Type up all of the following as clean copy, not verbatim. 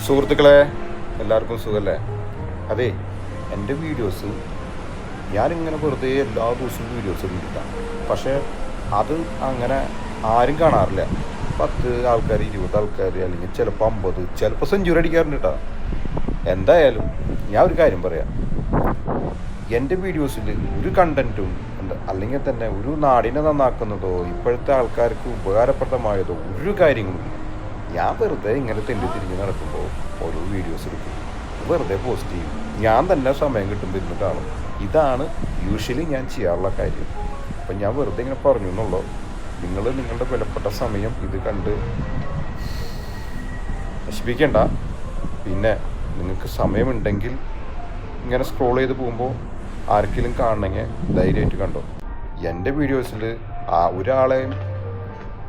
സുഹൃത്തുക്കളെ, എല്ലാവർക്കും സുഖമല്ലേ? അതെ, എൻ്റെ വീഡിയോസ് ഞാനിങ്ങനെ വെറുതെ എല്ലാ ദിവസവും വീഡിയോസ് ഇട്ടിട്ടാണ്. പക്ഷേ അത് അങ്ങനെ ആരും കാണാറില്ല. 10 ആൾക്കാർ, 20 ആൾക്കാർ, അല്ലെങ്കിൽ ചിലപ്പോൾ 50, ചിലപ്പോൾ സെഞ്ചുറി അടിക്കാറുണ്ട് കേട്ടോ. എന്തായാലും ഞാൻ ഒരു കാര്യം പറയാം, എൻ്റെ വീഡിയോസിൽ ഒരു കണ്ടൻറ്റും അല്ലെങ്കിൽ തന്നെ ഒരു നാടിനെ നന്നാക്കുന്നതോ ഇപ്പോഴത്തെ ആൾക്കാർക്ക് ഉപകാരപ്രദമായതോ ഒരു കാര്യങ്ങളും ഞാൻ വെറുതെ ഇങ്ങനെ തിരിഞ്ഞ് നടക്കുമ്പോൾ ഓരോ വീഡിയോസ് എടുക്കും, വെറുതെ പോസ്റ്റ് ചെയ്യും. ഞാൻ തന്നെ സമയം കിട്ടുമ്പോൾ ഇരുന്ന് കാണും. ഇതാണ് യൂഷ്വലി ഞാൻ ചെയ്യാറുള്ള കാര്യം. അപ്പം ഞാൻ വെറുതെ ഇങ്ങനെ പറഞ്ഞു എന്നുള്ളൂ. നിങ്ങൾ നിങ്ങളുടെ വിലപ്പെട്ട സമയം ഇത് കണ്ട് നശിപ്പിക്കേണ്ട. പിന്നെ നിങ്ങൾക്ക് സമയമുണ്ടെങ്കിൽ ഇങ്ങനെ സ്ക്രോൾ ചെയ്ത് പോകുമ്പോൾ ആർക്കെങ്കിലും കാണണമെങ്കിൽ ധൈര്യമായിട്ട് കണ്ടോ. എൻ്റെ വീഡിയോസിൽ ഒരാളെയും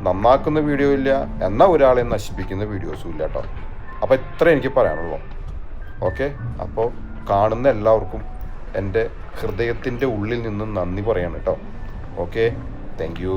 നന്നാക്കുന്ന വീഡിയോ ഇല്ല, എന്നാൽ ഒരാളെയും നശിപ്പിക്കുന്ന വീഡിയോസും ഇല്ല കേട്ടോ. അപ്പോൾ ഇത്ര എനിക്ക് പറയാനുള്ളൂ. ഓക്കെ, അപ്പോൾ കാണുന്ന എല്ലാവർക്കും എൻ്റെ ഹൃദയത്തിൻ്റെ ഉള്ളിൽ നിന്നും നന്ദി പറയാണ് കേട്ടോ. Okay, thank you.